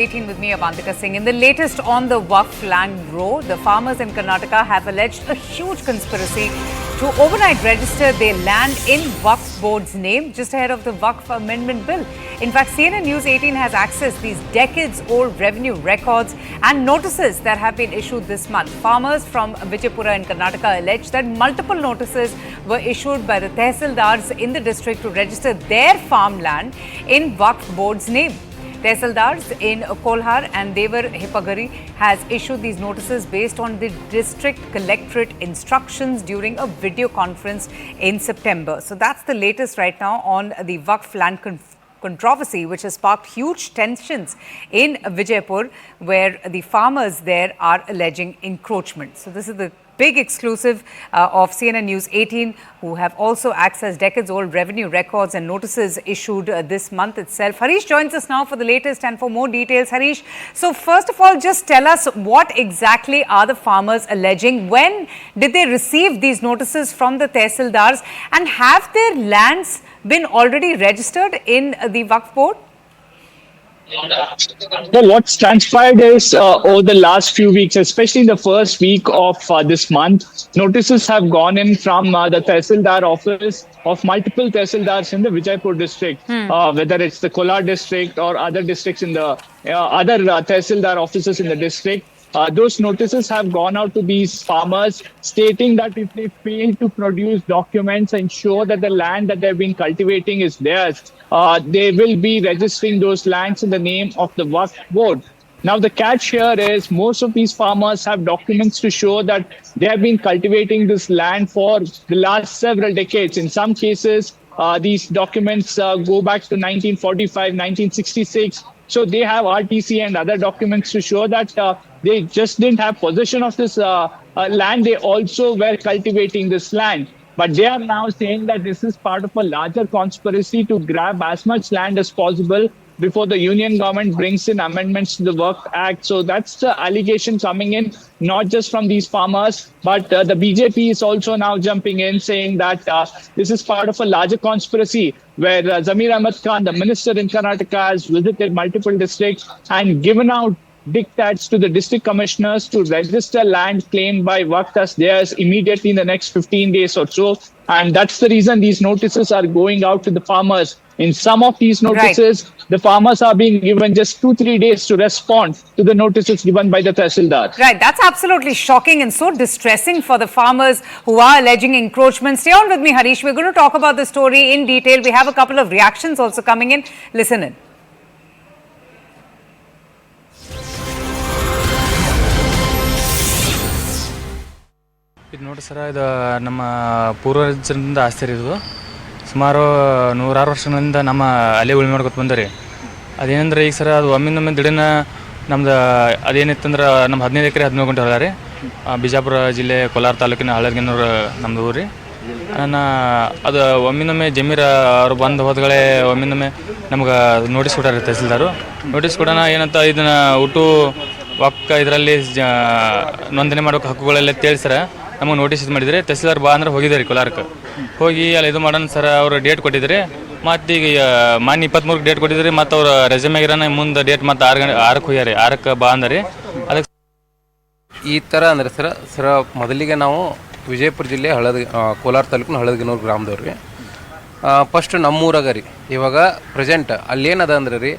18 with me, Avantika Singh. In the latest on the Waqf land row, the farmers in Karnataka have alleged a huge conspiracy to overnight register their land in Waqf board's name just ahead of the Waqf amendment bill. In fact, CNN News 18 has accessed these decades-old revenue records and notices that have been issued this month. Farmers from Vijaypura in Karnataka allege that multiple notices were issued by the Tehsildars in the district to register their farmland in Waqf board's name. Tehsildars in Kolhar and Devar Hipagari has issued these notices based on the district collectorate instructions during a video conference in September. So that's the latest right now on the Waqf land controversy, which has sparked huge tensions in Vijaypur, where the farmers there are alleging encroachment. So this is the big exclusive of CNN News 18, who have also accessed decades-old revenue records and notices issued this month itself. Harish joins us now for the latest and for more details. Harish, so first of all, just tell us what exactly are the farmers alleging? When did they receive these notices from the Tehsildars, and have their lands been already registered in the Waqf board? Well, what's transpired is over the last few weeks, especially in the first week of this month, notices have gone in from the Tehsildar office of multiple Tehsildars in the Vijaypur district, whether it's the Kolar district or other districts in the other Tehsildar offices in the district. Those notices have gone out to these farmers stating that if they fail to produce documents and show that the land that they've been cultivating is theirs, they will be registering those lands in the name of the Waqf board. Now, the catch here is most of these farmers have documents to show that they have been cultivating this land for the last several decades. In some cases, these documents go back to 1945, 1966. So they have RTC and other documents to show that they just didn't have possession of this land. They also were cultivating this land. But they are now saying that this is part of a larger conspiracy to grab as much land as possible before the union government brings in amendments to the Waqf Act. So that's the allegation coming in, not just from these farmers, but the BJP is also now jumping in, saying that this is part of a larger conspiracy where Zamir Ahmed Khan, the minister in Karnataka, has visited multiple districts and given out diktats to the district commissioners to register land claimed by Waqf as theirs immediately in the next 15 days or so. And that's the reason these notices are going out to the farmers. In some of these notices, the farmers are being given just 2-3 days to respond to the notices given by the Tehsildar. Right, that's absolutely shocking and so distressing for the farmers who are alleging encroachment. Stay on with me, Harish. We're going to talk about the story in detail. We have a couple of reactions also coming in. Listen in. ಇದು ನೋಡಿ ಸರ, ಇದು ನಮ್ಮ ಪೂರ್ವಜರಿಂದ ಆಸ್ತಿ ರೀ. ಇದು ಸುಮಾರು 100 ವರ್ಷಗಳಿಂದ ನಮ್ಮ ಅಲ್ಲೇ ಉಳಿಮೆ ಮಾಡ್ಕೊತ ಬಂದರಿ. ಅದೇನಂದ್ರೆ ಈಗ ಸರ, ಅದು ಒಮ್ಮಿಂದೊಮ್ಮೆ ದಿಢೀರ್ನ ನಮ್ದು ಅದೇನಿತ್ತಂದ್ರೆ ನಮ್ಮ 15 ಎಕರೆ 17 ಗುಂಟೆ ಹೊಲ ರೀ. ಬಿಜಾಪುರ ಜಿಲ್ಲೆ ಕೋಲಾರ ತಾಲೂಕಿನ ಹಳದಗಿನೂರು ನಮ್ಮದು ಊರು ರೀ. ಅದು ಒಮ್ಮಿಂದೊಮ್ಮೆ ಜಮೀರ್ ಅವ್ರು ಬಂದು ಹೋದ್ಗಳೇ ಒಮ್ಮಿಂದೊಮ್ಮೆ ನಮ್ಗೆ ನೋಟಿಸ್ ಕೊಟ್ಟಾರೆ ತಹಸೀಲ್ದಾರು. ನೋಟಿಸ್ ಕೊಡೋಣ ಏನಂತ ಇದನ್ನು ಒಟ್ಟು ವಕ್ಕ ಇದರಲ್ಲಿ ನೋಂದಣಿ ಮಾಡೋಕೆ ಹಕ್ಕುಗಳೆಲ್ಲ ತೇಳಿ ಸರ ನಮಗೆ ನೋಟಿಸ್ ಇದು ಮಾಡಿದರೆ ತಹಸೀಲ್ದಾರ್ ಬಾ ಅಂದ್ರೆ ಹೋಗಿದ್ದಾರೆ ಕೋಲಾರಕ್ಕೆ. ಹೋಗಿ ಅಲ್ಲಿ ಇದು ಮಾಡೋಣ ಸರ್, ಅವರು ಡೇಟ್ ಕೊಟ್ಟಿದ್ದಾರೆ. ಮತ್ತು ಈಗ ಮಾನ್ಯ 23ಕ್ಕೆ ಡೇಟ್ ಕೊಟ್ಟಿದ್ದಾರೆ. ಮತ್ತು ಅವ್ರು ರೆಸ್ಯೂಮ್ಯಾಗಿರೋಣ ಮುಂದೆ ಡೇಟ್ ಮತ್ತು 6ಕ್ಕೆ ಹೋಗ್ಯಾರಿ. 6ಕ್ಕೆ ಬಾ ಅಂದರೆ ಅದಕ್ಕೆ ಈ ಥರ ಅಂದರೆ ಸರ ಮೊದಲಿಗೆ ನಾವು ವಿಜಯಪುರ ಜಿಲ್ಲೆ ಕೋಲಾರ ತಾಲೂಕಿನ ಹಳದಗಿನೂರು ಗ್ರಾಮದವ್ರು ರೀ. ಫಸ್ಟ್ ನಮ್ಮೂರಾಗ ರೀ. ಇವಾಗ ಪ್ರೆಸೆಂಟ್ ಅಲ್ಲೇನದ ಅಂದ್ರೆ ರೀ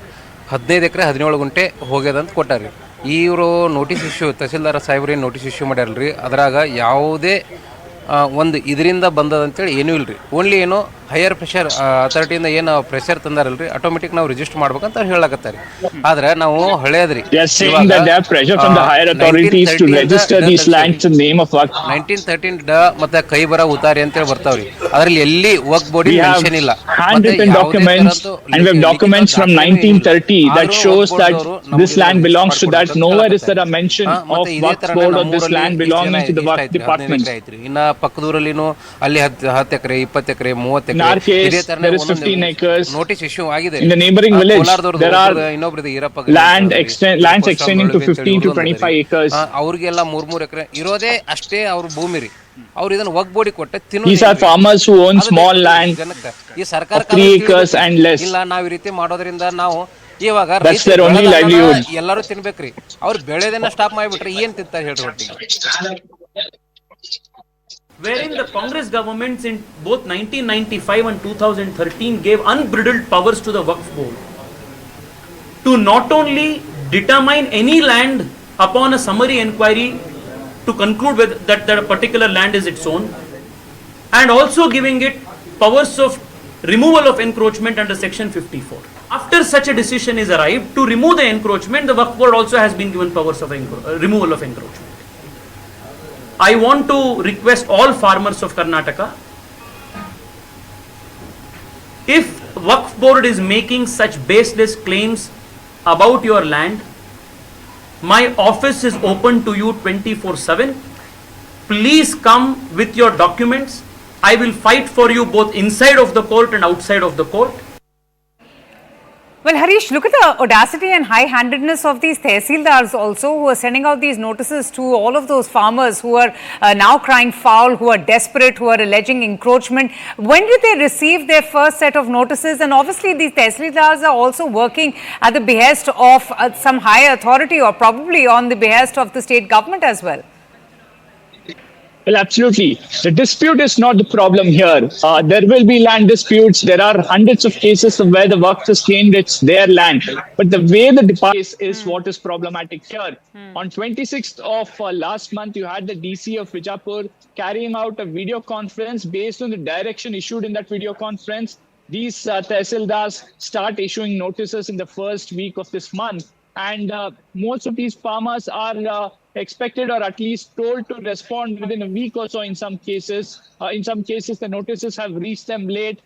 15 ಎಕರೆ 17 ಗುಂಟೆ ಹೋಗ್ಯದಂತ ಕೊಟ್ಟಾರ ರೀ. ಇವರು ನೋಟಿಸ್ ಇಶ್ಯೂ ತಹಸೀಲ್ದಾರ್ ಸಾಹೇಬ್ರು ಏನು ನೋಟಿಸ್ ಇಶ್ಯೂ ಮಾಡ್ಯಾರಲ್ರಿ, ಅದ್ರಾಗ ಯಾವುದೇ ಒಂದು ಇದರಿಂದ ಬಂದದಂತೇಳಿ ಏನೂ ಇಲ್ಲ ರೀ. ಓನ್ಲಿ ಏನು ಹೈಯರ್ ಪ್ರೆಷರ್ ಅಥಾರಿಟಿಯಿಂದ ಏನು ಪ್ರೆಷರ್ ತಂದಾರಲ್ರಿ, ಆಟೋಮೆಟಿಕ್ ನಾವು ರಿಜಿಸ್ಟರ್ ಮಾಡ್ಬೇಕಂತ ಹೇಳಕತ್ತಾರೆ. ಆದ್ರೆ ನಾವು ಹಳೇದ್ರಿ 1913 ಮತ್ತೆ ಕೈ ಬರ ಉತಾರಿ ಅಂತೇಳಿ ಬರ್ತಾವ್ರಿ. ಅದ್ರಲ್ಲಿ ಎಲ್ಲಿ ವಕ್ಫ್ ಬೋರ್ಡ್ ಮೆನ್ಷನ್ ಇಲ್ಲ. Documents from 1930 that shows that this land belongs to that. Nowhere is there a mention of Waqf board or this land belonging to the Waqf department. ಇನ್ನ ಪಕ್ಕದೂರಲ್ಲಿನೂ ಅಲ್ಲಿ 10 ಎಕರೆ 20 ಎಕರೆ 30 ಎಕರೆ In our case, there is 15 acres. Notice issue ಆಗಿದೆ. In the neighboring village, there are lands extending to 15 to 25 acres. ಅವ್ರಿಗೆಲ್ಲ 3 ಎಕರೆ ಇರೋದೇ ಅಷ್ಟೇ ಅವ್ರ ಭೂಮಿ ರೀ. ಅವ್ರು ಇದನ್ನ ವಕ್ಫ್ ಬೋರ್ಡ್ ಕೊಟ್ಟೆ ತಿನ್ನೋ. These are farmers who own small land ಈ ಸರ್ಕಾರ 3 acres and less. ಇಲ್ಲ ನಾವು ಈ ರೀತಿ ಮಾಡೋದ್ರಿಂದ ನಾವು ಇವಾಗ That's their only livelihood. ಎಲ್ಲರೂ ತಿನ್ಬೇಕ್ರಿ. ಅವ್ರು ಬೆಳೆದನ್ನ ಸ್ಟಾಪ್ ಮಾಡಿಬಿಟ್ರೆ ಏನ್ ತಿಂತಾರೆ ಹೇಳ್ರಿ ಒಟ್ಟಿಗೆ. Wherein the Congress governments in both 1995 and 2013 gave unbridled powers to the Waqf Board to not only determine any land upon a summary inquiry to conclude with that a particular land is its own, and also giving it powers of removal of encroachment under section 54. After such a decision is arrived to remove the encroachment, the Waqf Board also has been given powers of removal of encroachment. I want to request all farmers of Karnataka, if Waqf Board is making such baseless claims about your land, my office is open to you 24/7. Please come with your documents. I will fight for you both inside of the court and outside of the court. Well, Harish, look at the audacity and high-handedness of these Tehsildars also, who are sending out these notices to all of those farmers who are now crying foul, who are desperate, who are alleging encroachment. When did they receive their first set of notices? And obviously, these Tehsildars are also working at the behest of some higher authority, or probably on the behest of the state government as well. Well, absolutely. The dispute is not the problem here. There will be land disputes. There are hundreds of cases of where the Waqf has claimed it's their land. But the way the department is what is problematic here. On 26th of last month, you had the DC of Vijapur carrying out a video conference based on the direction issued in that video conference. These Tehsildars start issuing notices in the first week of this month. And most of these farmers are expected or at least told to respond within a week or so in some cases. In some cases, the notices have reached them late,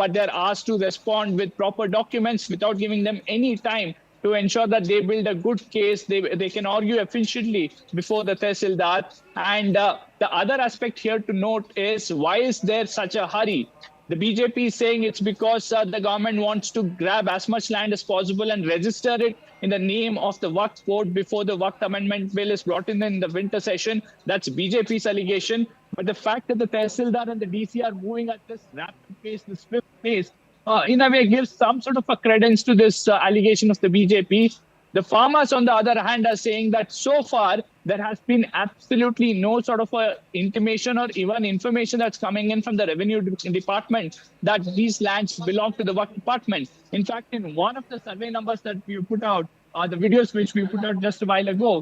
but they're asked to respond with proper documents without giving them any time to ensure that they build a good case. They can argue efficiently before the Tehsildar. And the other aspect here to note is, why is there such a hurry? The BJP is saying it's because the government wants to grab as much land as possible and register it in the name of the Waqf Board before the Waqf Amendment Bill is brought in the winter session. That's BJP's allegation. But the fact that the Tehsildar and the DC are moving at this rapid pace, this swift pace, in a way gives some sort of a credence to this allegation of the BJP. The farmers, on the other hand, are saying that so far there has been absolutely no sort of a intimation or even information that's coming in from the revenue department that these lands belong to the Waqf department. In fact, in one of the survey numbers that we put out, the videos which we put out just a while ago,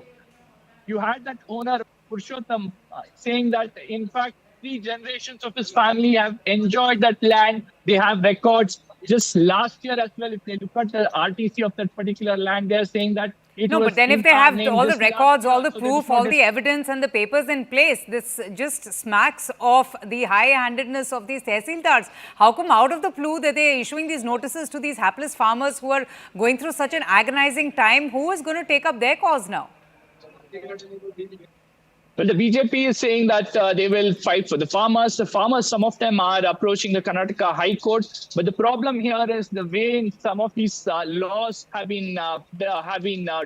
you had that owner, Purushottam, saying that in fact 3 generations of his family have enjoyed that land. They have records. Just last year as well, if they look at the RTC of that particular land, they're saying that it No, was but then if in they our have name all the just records, last all year, the so proof, there is no all the evidence and the papers in place, this just smacks of the high-handedness of these Tehsildars. How come out of the blue that they're issuing these notices to these hapless farmers who are going through such an agonizing time? Who is going to take up their cause now? Well, the BJP is saying that they will fight for the farmers. The farmers, some of them are approaching the Karnataka High Court. But the problem here is the way some of these laws have been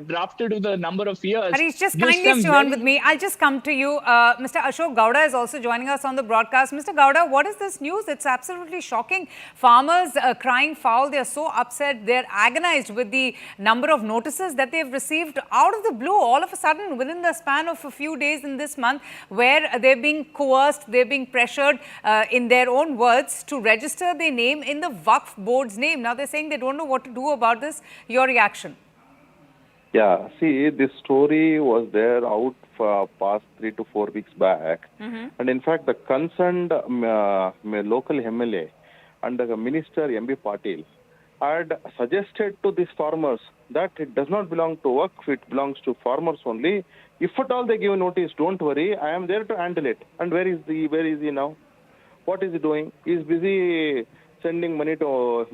drafted over the number of years. Harish, just kindly stay on with me. I'll just come to you. Mr. Ashok Gowda is also joining us on the broadcast. Mr. Gowda, what is this news? It's absolutely shocking. Farmers crying foul. They're so upset. They're agonized with the number of notices that they've received out of the blue, all of a sudden, within the span of a few days in this month, where they're being coerced, they're being pressured, in their own words, to register their name in the Waqf Board's name. Now they're saying they don't know what to do about this. Your reaction? Yeah, see, this story was there out for past 3 to 4 weeks back. And in fact, the concerned local MLA and the Minister MB Patil had suggested to these farmers that it does not belong to Waqf, it belongs to farmers only. If at all they give notice, don't worry, I am there to handle it. And where is he now? What is he doing? He is busy sending money to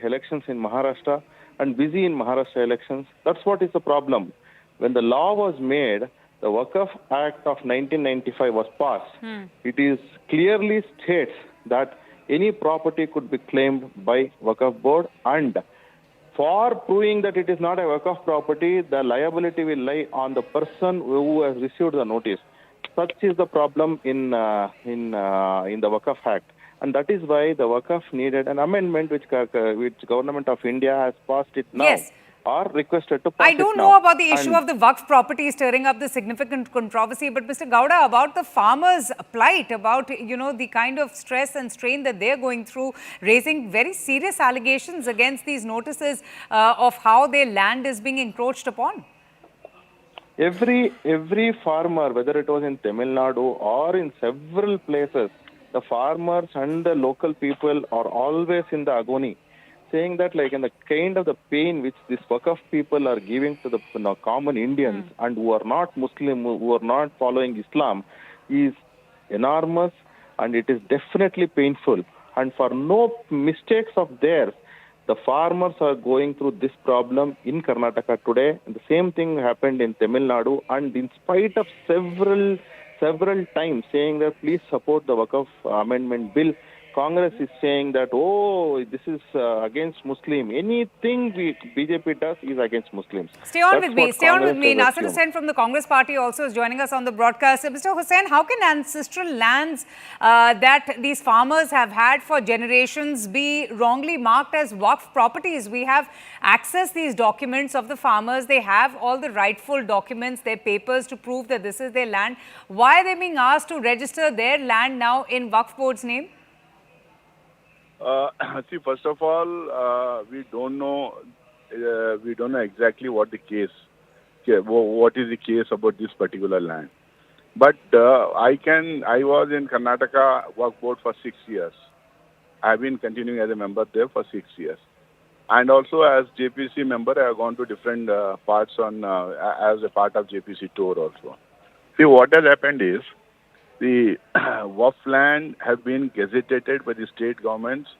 elections in Maharashtra and busy in Maharashtra elections. That's what is the problem. When the law was made, the Waqf Act of 1995 was passed. It is clearly states that any property could be claimed by Waqf Board, and for proving that it is not a Waqf property, the liability will lie on the person who has received the notice. Such is the problem in the Waqf Act, and that is why the Waqf needed an amendment which government of India has passed it now. Yes. are requested to pass I do it know now. about the issue And of the Waqf property stirring up the significant controversy, but Mr. Gowda, about the farmers' plight, about, the kind of stress and strain that they're going through, raising very serious allegations against these notices of how their land is being encroached upon. every farmer, whether it was in Tamil Nadu or in several places, the farmers and the local people are always in the agony, saying that like in the kind of the pain which these Waqf people are giving to the common Indians and who are not Muslim, who are not following Islam, is enormous, and it is definitely painful. And for no mistakes of theirs, the farmers are going through this problem in Karnataka today. And the same thing happened in Tamil Nadu. And in spite of several times saying that please support the Waqf amendment bill, Congress is saying that, oh, this is against Muslim. Anything BJP does is against Muslims. Stay on That's with me. what Stay on with Congress me. has Nasir assumed. Hussain from the Congress Party also is joining us on the broadcast. Mr. Hussain, how can ancestral lands that these farmers have had for generations be wrongly marked as Waqf properties? We have accessed these documents of the farmers. They have all the rightful documents, their papers to prove that this is their land. Why are they being asked to register their land now in Waqf Board's name? See, first of all, we don't know exactly what the case, what is the case about this particular land. But I was in Karnataka Waqf Board for 6 years. I've been continuing as a member there for 6 years. And also as JPC member, I have gone to different parts as a part of JPC tour also. See, what has happened is, the Waqf land have been gazetted by the state governments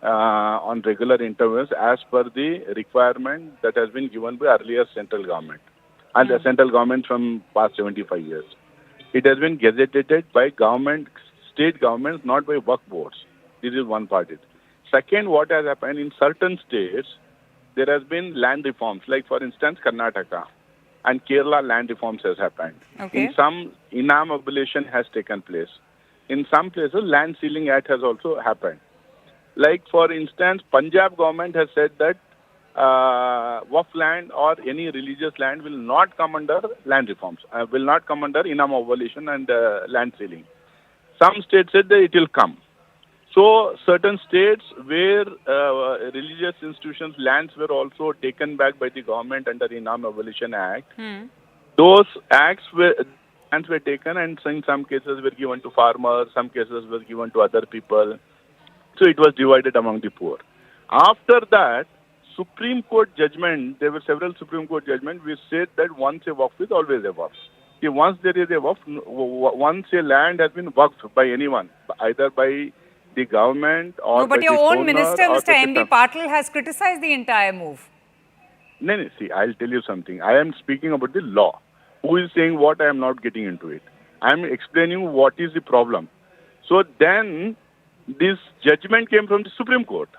on regular intervals as per the requirement that has been given by earlier central government and the central government from past 75 years. It has been gazetted by state governments, not by Waqf boards. This is one part. Second, what has happened in certain states, there has been land reforms, like for instance Karnataka. And Kerala land reforms has happened. Okay. In some, Inam abolition has taken place. In some places, land ceiling act has also happened. Like for instance, Punjab government has said that Waqf land or any religious land will not come under land reforms, will not come under Inam abolition and land ceiling. Some states said that it will come. So certain states where religious institutions' lands were also taken back by the government under the Inam Abolition Act, those lands were taken and in some cases were given to farmers, some cases were given to other people. So it was divided among the poor. After that, Supreme Court judgment, there were several Supreme Court judgments which said that once a waqf is always a waqf. See, once there is a waqf, once a land has been waqf by anyone, either by the government or No, but by your the own owner minister, or Mr. by the M.B. Patil, has criticized the entire move. No, see, I'll tell you something. I am speaking about the law. Who is saying what? I am not getting into it. I am explaining what is the problem. So then, this judgment came from the Supreme Court.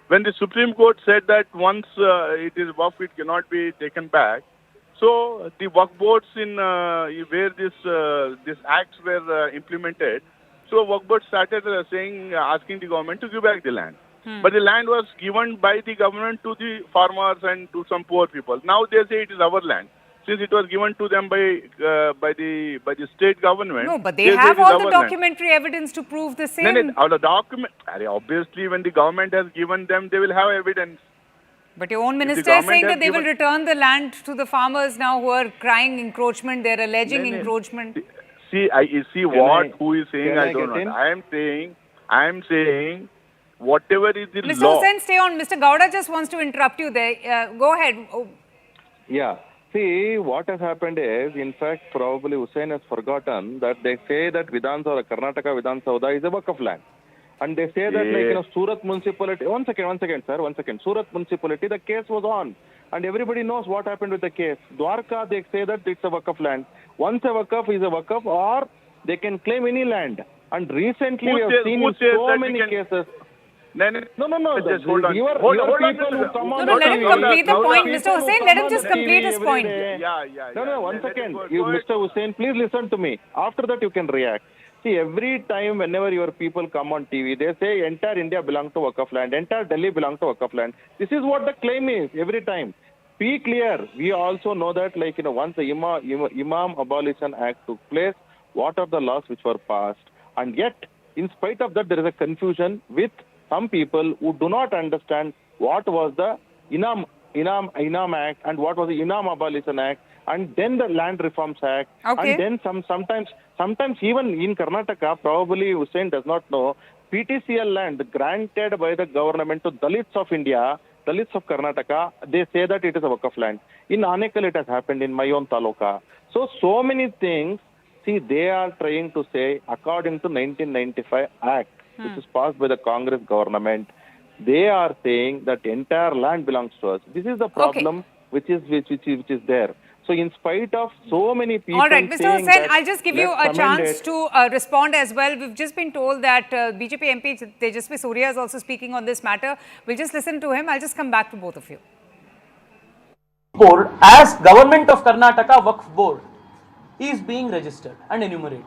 When the Supreme Court said that once it is waqf, it cannot be taken back. So the waqf boards in where these acts were implemented, so waqf board started asking the government to give back the land. But the land was given by the government to the farmers and to some poor people. Now they say it is our land. Since it was given to them by the state government. No, but they have all the documentary evidence to prove the same. No, the document. Obviously, when the government has given them, they will have evidence. But your own minister is saying that they will return the land to the farmers now who are crying encroachment. They're alleging encroachment. See, who is saying? I don't know. I am saying. Whatever is the Mr. law. Hussain, stay on. Mr. Gowda just wants to interrupt you there. Go ahead. Oh. Yeah. See, what has happened is, in fact, probably Hussain has forgotten that they say that Karnataka Vidhan Sabha is a waqf land. And they say that Surat municipality, one second, sir. Surat municipality, the case was on. And everybody knows what happened with the case. Dwarka, they say that it's a waqf land. Once a waqf is a waqf, or they can claim any land. And recently we have seen in so many cases. No. Just hold on. Hold on. Let him complete the point. Mr. Hussain, let him just complete his point. No, 1 second. Mr. Hussain, please listen to me. After that, you can react. See, every time, whenever your people come on TV, they say entire India belongs to waqf land, entire Delhi belongs to waqf land. This is what the claim is every time. be clear. We also know that, like, once the Imam Abolition Act took place, what are the laws which were passed? And yet, in spite of that, there is a confusion with some people who do not understand what was the Inam Act and what was the Imam Abolition Act, and then the Land Reforms Act, Okay. and then sometimes even in Karnataka, probably Hussein does not know, PTCL land granted by the government to Dalits of India, Dalits of Karnataka, they say that it is a Waqf land. In Anekal, it has happened in my own taluka. So many things. See, they are trying to say, according to 1995 Act, which is passed by the Congress government, they are saying that entire land belongs to us. This is the problem which is there. So in spite of so many people All right, Mr. saying Hussain, that, I'll just give you a let's amend chance it. to respond as well. We've just been told that BJP MP Tejasvi Surya is also speaking on this matter. We'll just listen to him. I'll just come back to both of you. Board, as Government of Karnataka Waqf Board, is being registered and enumerated.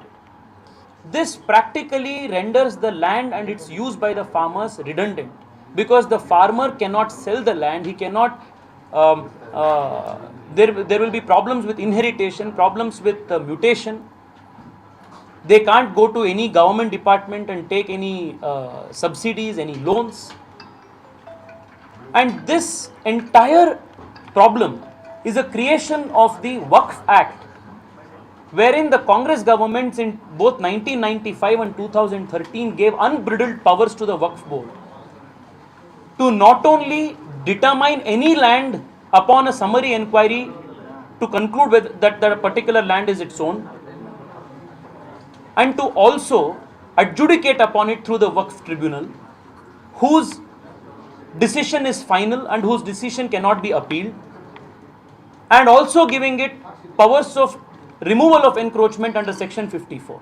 This practically renders the land and its use by the farmers redundant, because the farmer cannot sell the land, he cannot, there will be problems with inheritation, problems with mutation. They can't go to any government department and take any subsidies, any loans. And this entire problem is a creation of the Waqf Act, wherein the Congress governments in both 1995 and 2013 gave unbridled powers to the Waqf Board to not only determine any land upon a summary inquiry to conclude that a particular land is its own, and to also adjudicate upon it through the Waqf Tribunal, whose decision is final and whose decision cannot be appealed, and also giving it powers of removal of encroachment under section 54,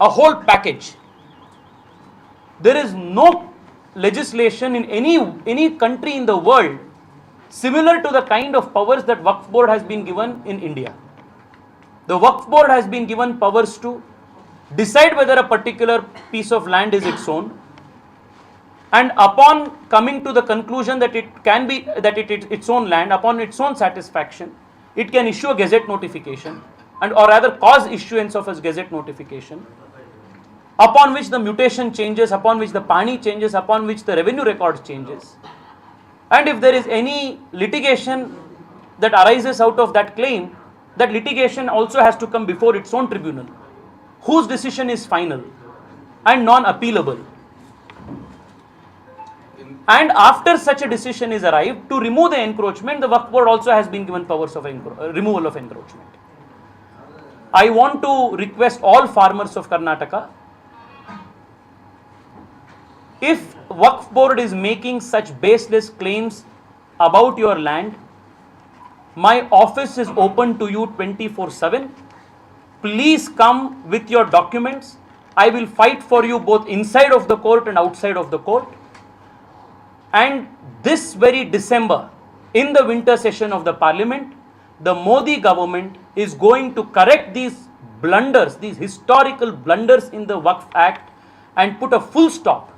a whole package. There is no legislation in any country in the world similar to the kind of powers that Waqf Board has been given in India. The Waqf Board has been given powers to decide whether a particular piece of land is its own, and upon coming to the conclusion that it can be, that it is its own land, upon its own satisfaction, it can issue a gazette notification, and or rather cause issuance of a gazette notification, upon which the mutation changes, upon which the pani changes, upon which the revenue record changes. And if there is any litigation that arises out of that claim, that litigation also has to come before its own tribunal, whose decision is final and non-appealable. And after such a decision is arrived, to remove the encroachment, the Waqf Board also has been given powers of removal of encroachment. I want to request all farmers of Karnataka, if Waqf Board is making such baseless claims about your land, my office is open to you 24/7. Please come with your documents. I will fight for you both inside of the court and outside of the court. And this very December, in the winter session of the parliament, the Modi government is going to correct these blunders, these historical blunders in the Waqf Act, and put a full stop